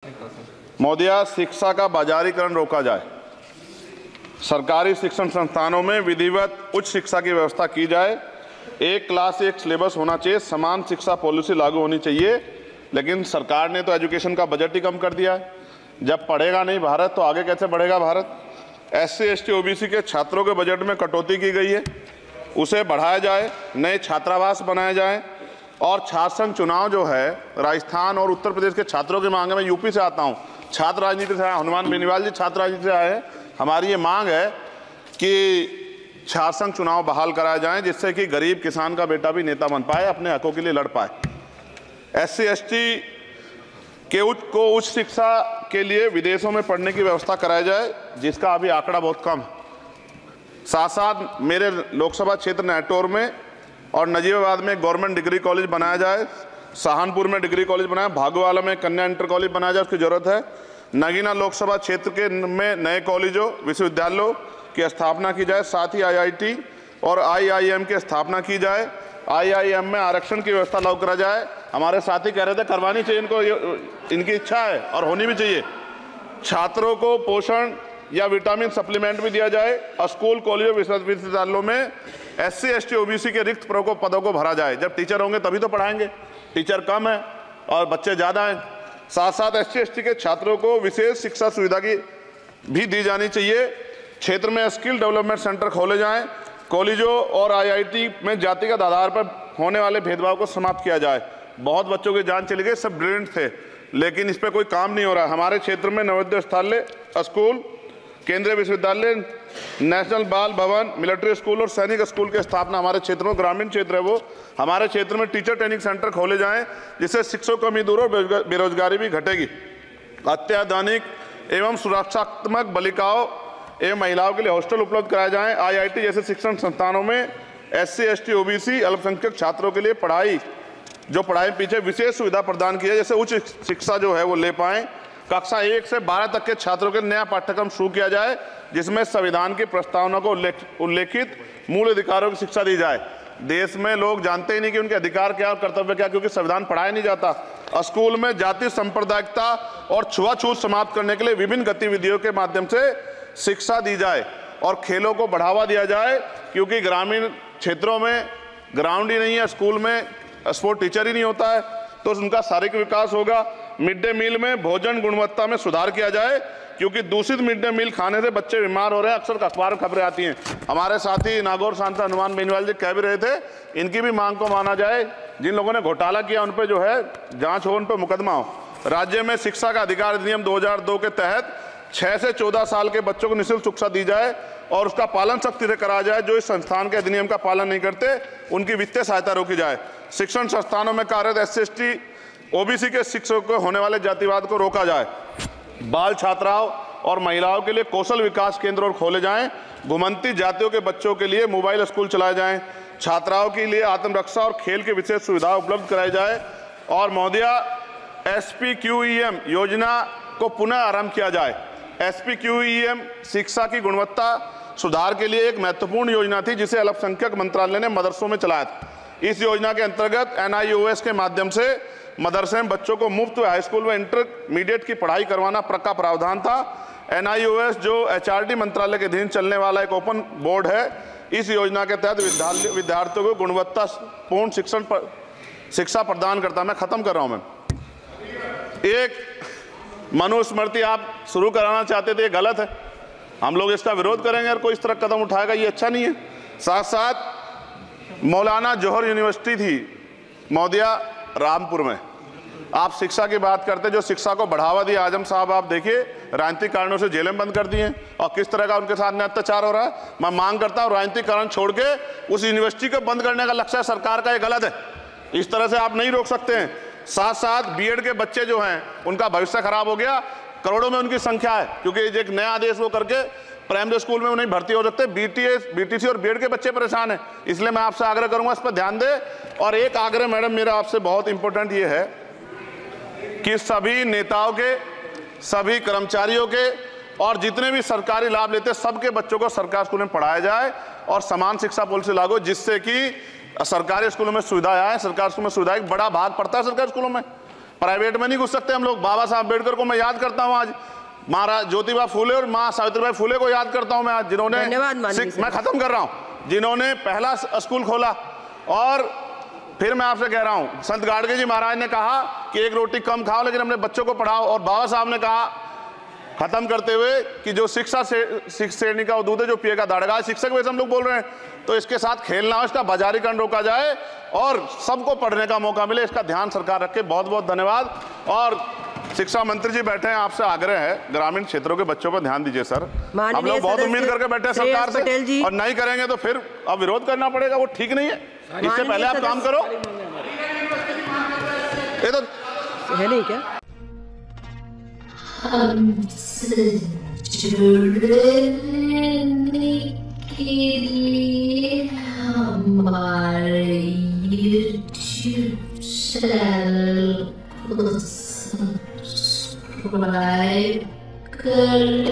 महोदया, शिक्षा का बाजारीकरण रोका जाए। सरकारी शिक्षण संस्थानों में विधिवत उच्च शिक्षा की व्यवस्था की जाए। एक क्लास एक सिलेबस होना चाहिए। समान शिक्षा पॉलिसी लागू होनी चाहिए। लेकिन सरकार ने तो एजुकेशन का बजट ही कम कर दिया है। जब पढ़ेगा नहीं भारत तो आगे कैसे बढ़ेगा भारत। SC ST OBC के छात्रों के बजट में कटौती की गई है, उसे बढ़ाया जाए। नए छात्रावास बनाए जाए और छात्र संघ चुनाव जो है राजस्थान और उत्तर प्रदेश के छात्रों की मांग है। मैं यूपी से आता हूँ, छात्र राजनीति से आया, हनुमान बेनीवाल जी छात्र राजनीति से आए हैं। हमारी ये मांग है कि छात्र संघ चुनाव बहाल कराए जाएं, जिससे कि गरीब किसान का बेटा भी नेता बन पाए, अपने हकों के लिए लड़ पाए। SC ST के उच्च शिक्षा के लिए विदेशों में पढ़ने की व्यवस्था कराई जाए, जिसका अभी आंकड़ा बहुत कम है। साथ साथ मेरे लोकसभा क्षेत्र नैटौर में और नजीबाबाद में गवर्नमेंट डिग्री कॉलेज बनाया जाए। सहारनपुर में डिग्री कॉलेज बनाया, भागोवाला में कन्या इंटर कॉलेज बनाया जाए, उसकी जरूरत है। नगीना लोकसभा क्षेत्र के में नए कॉलेजों विश्वविद्यालयों की स्थापना की जाए। साथ ही IIT और IIM की स्थापना की जाए। IIM में आरक्षण की व्यवस्था लागू करा जाए। हमारे साथी कह रहे थे करवानी चाहिए इनको, इनकी इच्छा है और होनी भी चाहिए। छात्रों को पोषण या विटामिन सप्लीमेंट भी दिया जाए। स्कूल कॉलेजों विश्वविद्यालयों में SC ST OBC के रिक्त पदों को भरा जाए। जब टीचर होंगे तभी तो पढ़ाएंगे, टीचर कम है और बच्चे ज़्यादा हैं। साथ साथ SC ST के छात्रों को विशेष शिक्षा सुविधा की भी दी जानी चाहिए। क्षेत्र में स्किल डेवलपमेंट सेंटर खोले जाएं। कॉलेजों और IIT में जातिगत आधार पर होने वाले भेदभाव को समाप्त किया जाए। बहुत बच्चों की जान चली गई, सब ब्रिलियंट थे, लेकिन इस पर कोई काम नहीं हो रहा। हमारे क्षेत्र में नवोदय विद्यालय स्कूल, केंद्रीय विश्वविद्यालय, नेशनल बाल भवन, मिलिट्री स्कूल और सैनिक स्कूल की स्थापना हमारे क्षेत्र में, ग्रामीण क्षेत्र है वो, हमारे क्षेत्र में टीचर ट्रेनिंग सेंटर खोले जाएं, जिससे शिक्षकों की कमी दूर और बेरोजगारी भी घटेगी। अत्याधुनिक एवं सुरक्षात्मक बालिकाओं एवं महिलाओं के लिए हॉस्टल उपलब्ध कराए जाएं। IIT जैसे शिक्षण संस्थानों में SC ST OBC अल्पसंख्यक छात्रों के लिए पढ़ाई पीछे विशेष सुविधा प्रदान की है, जैसे उच्च शिक्षा जो है वो ले पाएं। कक्षा 1 से 12 तक के छात्रों के नया पाठ्यक्रम शुरू किया जाए, जिसमें संविधान की प्रस्तावना को उल्लेखित मूल अधिकारों की शिक्षा दी जाए। देश में लोग जानते ही नहीं कि उनके अधिकार क्या और कर्तव्य क्या, क्योंकि संविधान पढ़ाया नहीं जाता। स्कूल में जाति सांप्रदायिकता और छुआछूत समाप्त करने के लिए विभिन्न गतिविधियों के माध्यम से शिक्षा दी जाए और खेलों को बढ़ावा दिया जाए, क्योंकि ग्रामीण क्षेत्रों में ग्राउंड ही नहीं है, स्कूल में स्पोर्ट टीचर ही नहीं होता है, तो उनका शारीरिक विकास होगा। मिड डे मील में भोजन गुणवत्ता में सुधार किया जाए, क्योंकि दूषित मिड डे मील खाने से बच्चे बीमार हो रहे हैं। अक्सर अखबार में खबरें आती हैं। हमारे साथी नागौर सांसद हनुमान बेनीवाल जी कह भी रहे थे, इनकी भी मांग को माना जाए। जिन लोगों ने घोटाला किया उन पर जो है जांच हो, उन पर मुकदमा हो। राज्य में शिक्षा का अधिकार अधिनियम 2002 के तहत 6 से 14 साल के बच्चों को निःशुल्क शिक्षा दी जाए और उसका पालन सख्ती से कराया जाए। जो इस संस्थान के अधिनियम का पालन नहीं करते उनकी वित्तीय सहायता रोकी जाए। शिक्षण संस्थानों में कार्यरत SC ST OBC के शिक्षकों को होने वाले जातिवाद को रोका जाए। बाल छात्राओं और महिलाओं के लिए कौशल विकास केंद्र और खोले जाएं। घुमंती जातियों के बच्चों के लिए मोबाइल स्कूल चलाए जाएं। छात्राओं के लिए आत्मरक्षा और खेल की विशेष सुविधा उपलब्ध कराई जाए। और महोदया, SPQEM योजना को पुनः आरंभ किया जाए। SPQEM शिक्षा की गुणवत्ता सुधार के लिए एक महत्वपूर्ण योजना थी, जिसे अल्पसंख्यक मंत्रालय ने मदरसों में चलाया था। इस योजना के अंतर्गत NIOS के माध्यम से मदरसे में बच्चों को मुफ्त हाई स्कूल में इंटरमीडिएट की पढ़ाई करवाना का प्रावधान था। NIOS जो HRD मंत्रालय के अधीन चलने वाला एक ओपन बोर्ड है, इस योजना के तहत विद्यार्थियों को गुणवत्तापूर्ण शिक्षा प्रदान करता है। मैं खत्म कर रहा हूं। मैं एक मनुस्मृति आप शुरू कराना चाहते थे, ये गलत है। हम लोग इसका विरोध करेंगे और कोई इस तरह कदम उठाएगा, ये अच्छा नहीं है। साथ साथ मौलाना जौहर यूनिवर्सिटी थी महोदया रामपुर में, आप शिक्षा की बात करते, जो शिक्षा को बढ़ावा दिया आजम साहब, आप देखिए राजनीतिक कारणों से जेलें बंद कर दी हैं और किस तरह का उनके साथ अत्याचार हो रहा है। मैं मांग करता हूं राजनीतिक कारण छोड़ के उस यूनिवर्सिटी को बंद करने का लक्ष्य सरकार का, ये गलत है। इस तरह से आप नहीं रोक सकते हैं। साथ साथ BEd के बच्चे जो हैं उनका भविष्य खराब हो गया, करोड़ों में उनकी संख्या है, क्योंकि एक नया आदेश वो करके प्राइमरी स्कूल में उन्हें भर्ती हो सकते। BTC और BEd के बच्चे परेशान हैं। इसलिए मैं आपसे आग्रह करूंगा इस पर ध्यान दें। और एक आग्रह मैडम मेरा आपसे बहुत इंपॉर्टेंट ये है कि सभी नेताओं के, सभी कर्मचारियों के और जितने भी सरकारी लाभ लेते हैं सबके बच्चों को सरकारी स्कूल में पढ़ाया जाए और समान शिक्षा पॉलिसी लागू, जिससे कि सरकारी स्कूलों में सुविधाएं आए। सरकारी स्कूलों में सुविधाएं बड़ा भाग पड़ता है सरकारी स्कूलों में। प्राइवेट में नहीं घुस सकते हम लोग। बाबा साहब अम्बेडकर को मैं याद करता हूं आज, महाराज ज्योतिबा फूले और मां सावित्रीबाई फूले को याद करता हूं मैं आज, जिन्होंने, मैं खत्म कर रहा हूं, जिन्होंने पहला स्कूल खोला। और फिर मैं आपसे कह रहा हूं, संत गाडगे जी महाराज ने कहा कि एक रोटी कम खाओ लेकिन अपने बच्चों को पढ़ाओ। और बाबा साहब ने कहा खत्म करते हुए कि जो शिक्षा श्रेणी का दूध है जो पिएगा दाड़ेगा। शिक्षक वैसे हम लोग बोल रहे हैं, तो इसके साथ खेलना हो, इसका बाजारीकरण रोका जाए और सबको पढ़ने का मौका मिले, इसका ध्यान सरकार रखे। बहुत बहुत धन्यवाद। और शिक्षा मंत्री जी बैठे हैं, आपसे आग्रह है ग्रामीण क्षेत्रों के बच्चों पर ध्यान दीजिए सर। हम लोग बहुत उम्मीद करके बैठे हैं सरकार से, और नहीं करेंगे तो फिर अब विरोध करना पड़ेगा, वो ठीक नहीं है। इससे पहले आप काम करो। ये तो है नहीं क्या? हमसे जुड़ने के लिए हमारे YouTube चैनल को सब्सक्राइब कर